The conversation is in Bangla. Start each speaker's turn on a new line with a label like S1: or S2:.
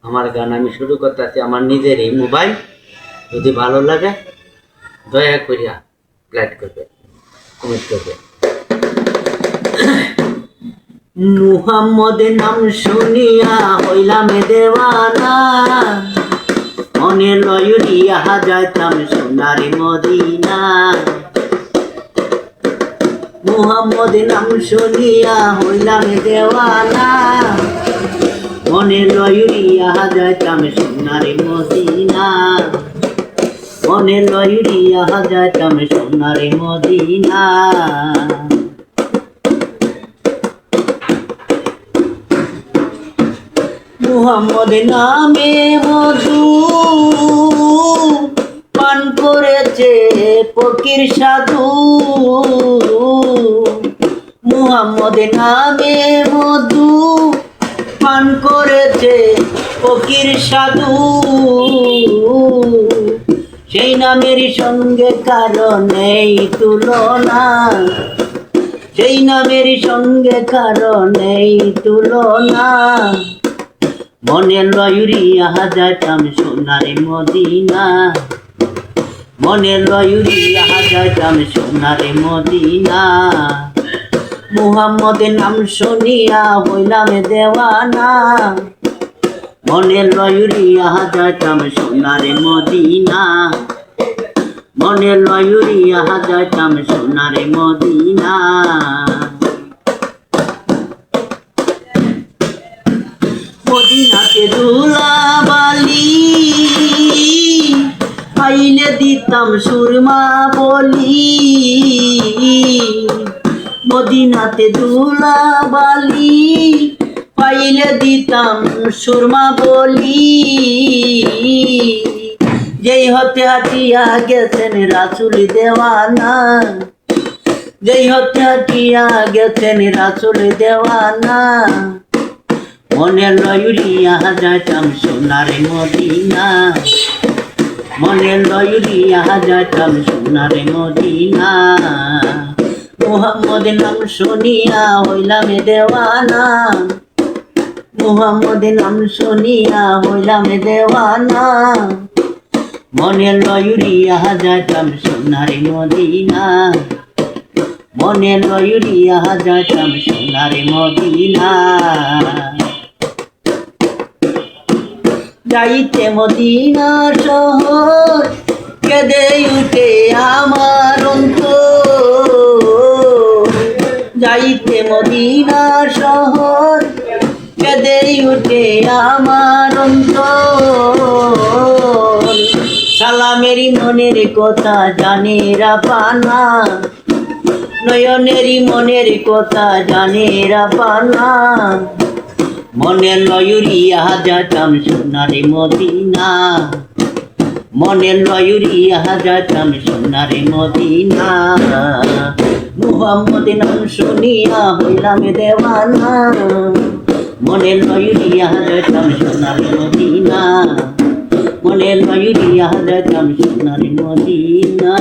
S1: আমার গান আমি শুরু করতেছি আমার নিজের এই মোবাইল। যদি ভালো লাগে দয়া করিয়া লাইক করবে, কমেন্ট করবে। মুহাম্মদের নাম শুনিয়া হইলাম দেওয়ানা, মনে লয়ুরিয়া যাইতাম সোনারে মদিনা। মুহাম্মদের নাম শুনিয়া হইলাম দেওয়ানা, মনে লয়ুরিয়া যাইতাম সোনারে মদিনা। মনে লয়ুরিয়া যাইতাম সোনারে মদিনা। মুহাম্মদ নামে মধু পান করেছে ফকির সাধু। মুহাম্মদ নামে মধু পান করেছে ফকির সাধু। সেই নামের সঙ্গে কারো নেই তুলনা, সেই নামের সঙ্গে কারো নেই তুলনা। মনে লয়ুরিয়া যাইতাম সোনারে মদিনা, মনে লয়ুরিয়া যাইতাম সোনারে মদিনা। মুহাম্মদের নাম শুনিয়া হইলাম দেওয়ানা, মনে লয়ুরিয়া যাইতাম সোনারে মদিনা। মনে লয়ুরিয়া যাইতাম সোনারে মদিনা। মদিনাতে ধুলাবালি পাইলে দিতাম সুরমা বলি। মদিনাতে ধুলাবালি পাইলে দিতাম সুরমা বলি। যেই হতে হাটিয়া গেছেন রাসূল দেওয়ানা, যেই হতে হাটিয়া গেছেন রাসূল দেওয়ানা। মনে লয়ুরিয়া যাইতাম সোনারে মদিনা, মনে লয়ুরিয়া যাইতাম সোনারে মদিনা। মুহাম্মদ নাম শুনিয়া হইলাম দেওয়ানা, মুহাম্মদ নাম শুনিয়া হইলাম দেওয়ানা। মনে লয়ুরিয়া যাইতাম সোনারে মদিনা, মনে লয়ুরিয়া যাইতাম সোনারে মদিনা। যাইতে মদিনা শহর কেঁদে উঠে আমার অন্তর। যাইতে মদিনা শহর কেঁদে উঠে আমার অন্তর। সালামেরই মনের কথা জানে রাব্বানা, নয়নেরই মনের কথা জানে রাব্বানা। মনে লয়ুরিয়া যাইতাম সোনারে মদিনা, মনে লয়ুরিয়া যাইতাম সোনারে মদিনা। মুহাম্মদ নাম শুনিয়া হইলাম দেওয়ানা, মনে লয়ুরিয়া যাইতাম সোনারে মদিনা। মনে লয়ুরিয়া যাইতাম সোনারে মদিনা।